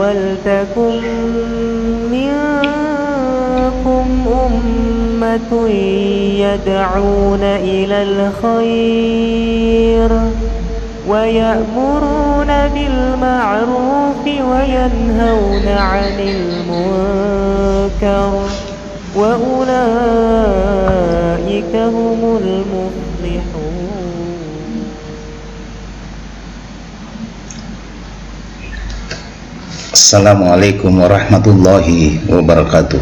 ولتكن منكم أمة يدعون إلى الخير ويأمرون بالمعروف وينهون عن المنكر وأولئك هم المفلحون. Assalamualaikum warahmatullahi wabarakatuh.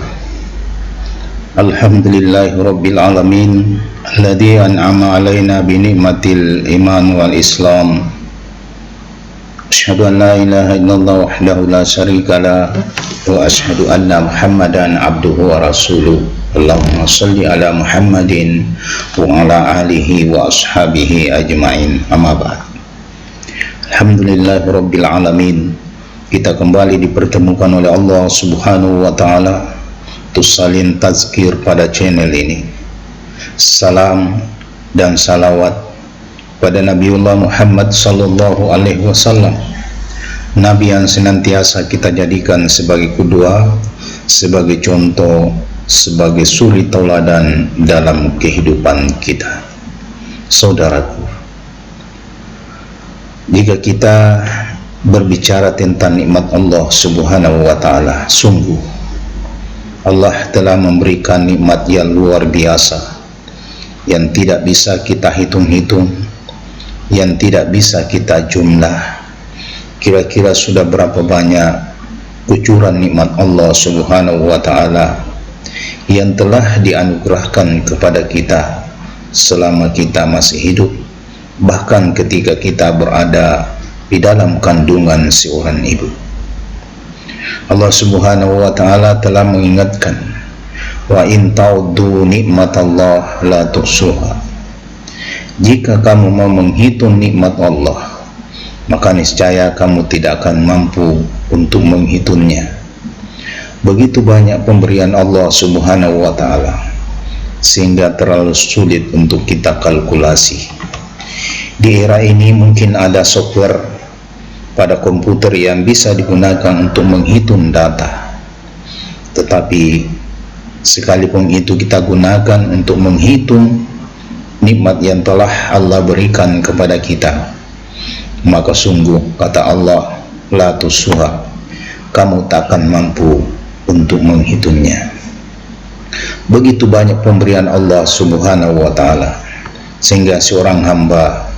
Alhamdulillahi rabbil alamin alladzi an'ama alaina bi ni'matil iman wal islam. Asyhadu an la ilaha illallah wahdahu la syarika lah wa asyhadu anna Muhammadan abduhu wa rasuluh. Allahumma shalli ala Muhammadin wa ala alihi wa ashabihi ajmain. Amma ba'd. Alhamdulillahi rabbil alamin. Kita kembali dipertemukan oleh Allah Subhanahu wa Ta'ala untuk salin tazkir pada channel ini. Salam dan salawat pada Nabiullah Muhammad sallallahu alaihi wasallam, Nabi yang senantiasa kita jadikan sebagai qudwah, sebagai contoh, sebagai suri tauladan dalam kehidupan kita. Saudaraku, jika kita berbicara tentang nikmat Allah Subhanahu wa Ta'ala, sungguh Allah telah memberikan nikmat yang luar biasa, yang tidak bisa kita hitung-hitung, yang tidak bisa kita jumlah. Kira-kira sudah berapa banyak kucuran nikmat Allah Subhanahu wa Ta'ala yang telah dianugerahkan kepada kita selama kita masih hidup, bahkan ketika kita berada di dalam kandungan seorang ibu. Allah Subhanahu wa Ta'ala telah mengingatkan, wa in ta'uddu nikmatallah la tuhsuha. Jika kamu mau menghitung nikmat Allah, maka niscaya kamu tidak akan mampu untuk menghitungnya. Begitu banyak pemberian Allah Subhanahu wa Ta'ala sehingga terlalu sulit untuk kita kalkulasi. Di era ini mungkin ada software pada komputer yang bisa digunakan untuk menghitung data, tetapi sekalipun itu kita gunakan untuk menghitung nikmat yang telah Allah berikan kepada kita, maka sungguh kata Allah, la tusuha, kamu takkan mampu untuk menghitungnya. Begitu banyak pemberian Allah Subhanahu wa Ta'ala sehingga seorang hamba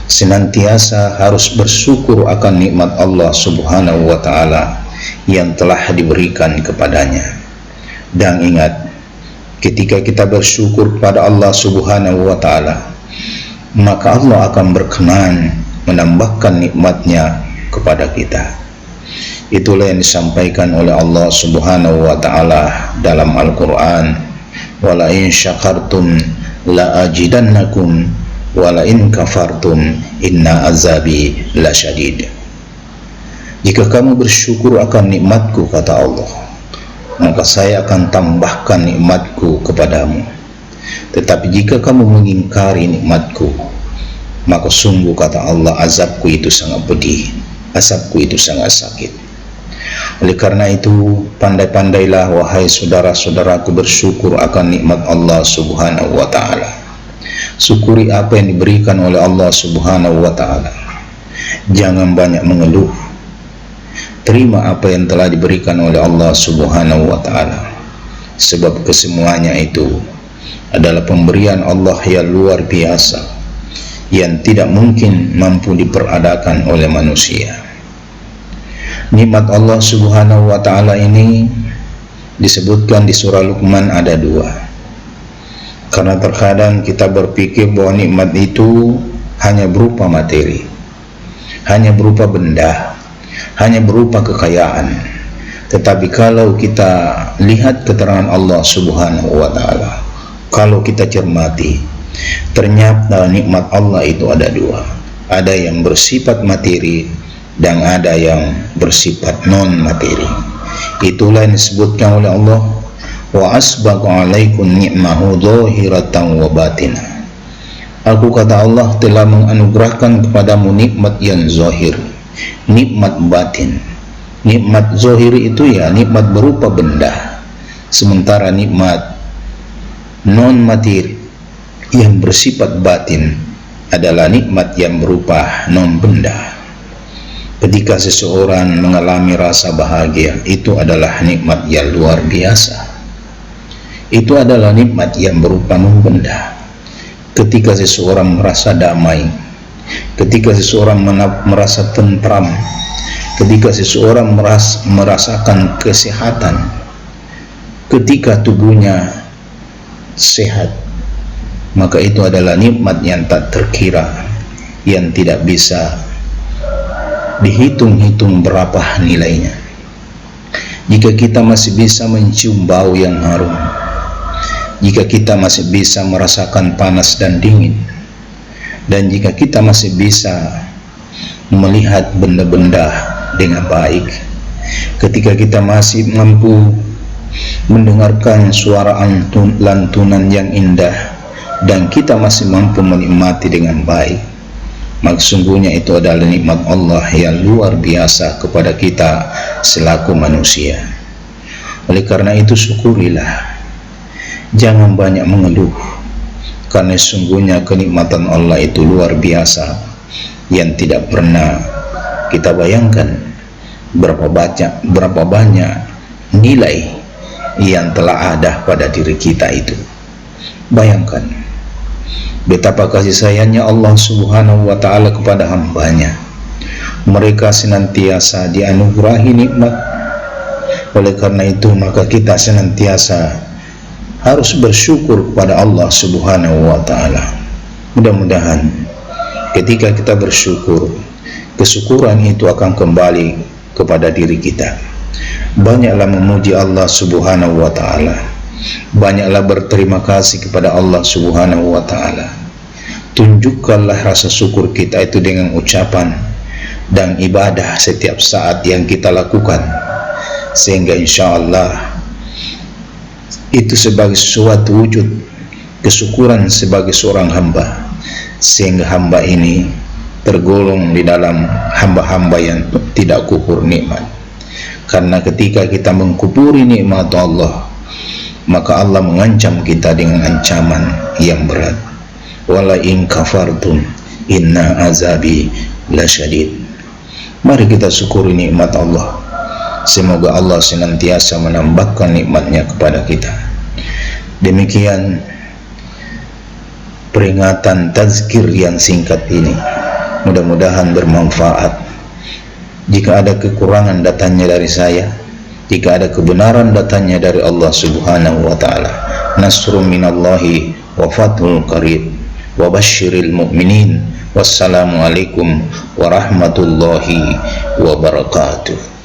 senantiasa harus bersyukur akan nikmat Allah Subhanahu wa Ta'ala yang telah diberikan kepadanya. Dan ingat, ketika kita bersyukur kepada Allah Subhanahu wa Ta'ala, maka Allah akan berkenan menambahkan nikmatnya kepada kita. Itulah yang disampaikan oleh Allah Subhanahu wa Ta'ala dalam Al-Quran, wala in syakartum la ajidannakum wala in kafartum inna azabi lasyadid. Jika kamu bersyukur akan nikmatku, kata Allah, maka saya akan tambahkan nikmatku kepadamu. Tetapi jika kamu mengingkari nikmatku, maka sungguh kata Allah, azabku itu sangat pedih, azabku itu sangat sakit. Oleh karena itu, pandai-pandailah wahai saudara-saudaraku bersyukur akan nikmat Allah Subhanahu wa Ta'ala. Syukuri apa yang diberikan oleh Allah Subhanahu wa Ta'ala. Jangan banyak mengeluh. Terima apa yang telah diberikan oleh Allah Subhanahu wa Ta'ala, sebab kesemuanya itu adalah pemberian Allah yang luar biasa, yang tidak mungkin mampu diperadakan oleh manusia. Nikmat Allah Subhanahu wa Ta'ala ini disebutkan di surah Luqman ada dua. Karena terkadang kita berpikir bahwa nikmat itu hanya berupa materi, hanya berupa benda, hanya berupa kekayaan. Tetapi kalau kita lihat keterangan Allah Subhanahu wa Ta'ala, kalau kita cermati, ternyata nikmat Allah itu ada dua. Ada yang bersifat materi dan ada yang bersifat non materi. Itulah yang disebutkan oleh Allah, wa asbaqu alaikum ni'mahu dhahiratan wa batinah. Aku kata Allah telah menganugerahkan kepadamu nikmat yang zahir, nikmat batin, Nikmat zohiri itu ya nikmat berupa benda, sementara nikmat non materi yang bersifat batin adalah nikmat yang berupa non benda. Ketika seseorang mengalami rasa bahagia, itu adalah nikmat yang luar biasa. Itu adalah nikmat yang berupa non benda. Ketika seseorang merasa damai, ketika seseorang merasa tentram, ketika seseorang merasakan kesehatan, ketika tubuhnya sehat, maka itu adalah nikmat yang tak terkira, yang tidak bisa dihitung-hitung berapa nilainya. Jika kita masih bisa mencium bau yang harum, jika kita masih bisa merasakan panas dan dingin, dan jika kita masih bisa melihat benda-benda dengan baik, ketika kita masih mampu mendengarkan suara lantunan yang indah, dan kita masih mampu menikmati dengan baik, maka sungguhnya itu adalah nikmat Allah yang luar biasa kepada kita selaku manusia. Oleh karena itu syukurilah, jangan banyak mengeluh, karena sungguhnya kenikmatan Allah itu luar biasa yang tidak pernah kita bayangkan berapa banyak nilai yang telah ada pada diri kita itu. Bayangkan betapa kasih sayangnya Allah Subhanahu wa ta'ala kepada hambanya. Mereka senantiasa dianugerahi nikmat. Oleh karena itu maka kita senantiasa harus bersyukur kepada Allah Subhanahu wa ta'ala. Mudah-mudahan ketika kita bersyukur, kesyukuran itu akan kembali kepada diri kita. Banyaklah memuji Allah Subhanahu wa ta'ala, banyaklah berterima kasih kepada Allah Subhanahu wa ta'ala. Tunjukkanlah rasa syukur kita itu dengan ucapan dan ibadah setiap saat yang kita lakukan, sehingga insya Allah itu sebagai suatu wujud kesyukuran sebagai seorang hamba, sehingga hamba ini tergolong di dalam hamba-hamba yang tidak kufur nikmat. Karena ketika kita mengkufuri nikmat Allah, maka Allah mengancam kita dengan ancaman yang berat. Wala in kafartum inna azabi lasyadid. Mari kita syukuri nikmat Allah. Semoga Allah senantiasa menambahkan nikmatnya kepada kita. Demikian peringatan tazkir yang singkat ini, mudah-mudahan bermanfaat. Jika ada kekurangan datangnya dari saya, jika ada kebenaran datangnya dari Allah Subhanahu wa ta'ala. Nasrun minallahi wa fathul qarib wa basyiril mu'minin. Wassalamualaikum warahmatullahi wabarakatuh.